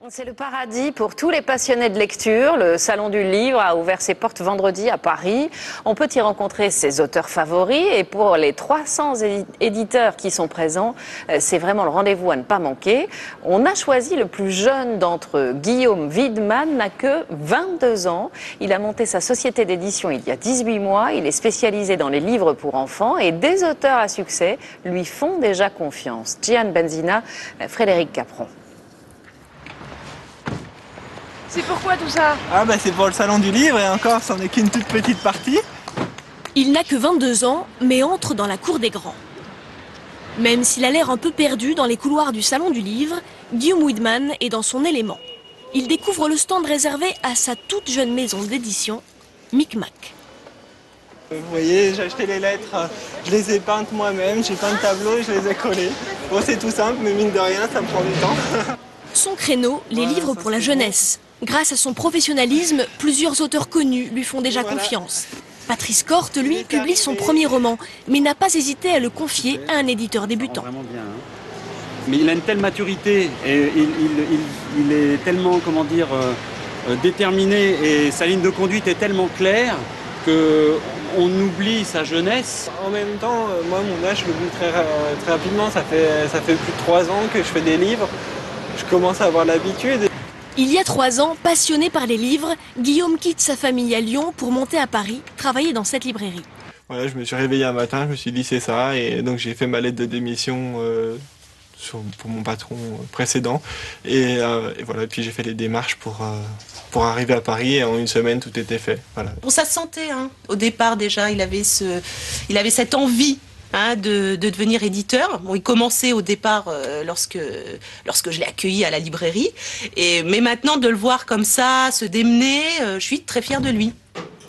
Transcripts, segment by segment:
C'est le paradis pour tous les passionnés de lecture. Le Salon du Livre a ouvert ses portes vendredi à Paris. On peut y rencontrer ses auteurs favoris et pour les 300 éditeurs qui sont présents, c'est vraiment le rendez-vous à ne pas manquer. On a choisi le plus jeune d'entre eux. Guillaume Wiedemann n'a que 22 ans. Il a monté sa société d'édition il y a 18 mois. Il est spécialisé dans les livres pour enfants et des auteurs à succès lui font déjà confiance. Gian Benzina, Frédéric Capron. C'est pourquoi tout ça? C'est pour le Salon du Livre et encore, c'en est qu'une toute petite partie. Il n'a que 22 ans, mais entre dans la cour des grands. Même s'il a l'air un peu perdu dans les couloirs du Salon du Livre, Guillaume Wiedemann est dans son élément. Il découvre le stand réservé à sa toute jeune maison d'édition, Micmac. Vous voyez, j'ai acheté les lettres, je les ai peintes moi-même, j'ai peint le tableau et je les ai collées. Bon, c'est tout simple, mais mine de rien, ça me prend du temps. Son créneau, les livres pour la jeunesse. Grâce à son professionnalisme, plusieurs auteurs connus lui font déjà confiance. Patrice Corte, lui, publie son premier roman, mais n'a pas hésité à le confier à un éditeur débutant. Vraiment bien, hein. Mais il a une telle maturité et il est tellement, déterminé et sa ligne de conduite est tellement claire qu'on oublie sa jeunesse. En même temps, moi, mon âge, je l'oublie très rapidement. Ça fait plus de 3 ans que je fais des livres. Je commence à avoir l'habitude. Il y a 3 ans, passionné par les livres, Guillaume quitte sa famille à Lyon pour monter à Paris, travailler dans cette librairie. Voilà, je me suis réveillé un matin, je me suis dit c'est ça, et donc j'ai fait ma lettre de démission pour mon patron précédent, et voilà, puis j'ai fait les démarches pour arriver à Paris, et en une semaine tout était fait. Voilà. Bon, ça se sentait, hein. Au départ déjà, il avait cette envie. De devenir éditeur. Bon, il commençait au départ lorsque je l'ai accueilli à la librairie. Mais maintenant, de le voir comme ça, se démener, je suis très fière de lui.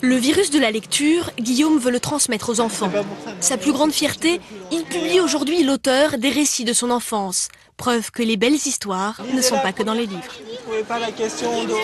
Le virus de la lecture, Guillaume veut le transmettre aux enfants. Sa plus grande fierté, il publie aujourd'hui l'auteur des récits de son enfance. Preuve que les belles histoires ne sont pas que dans les livres. Vous ne trouvez pas la question d'eau ?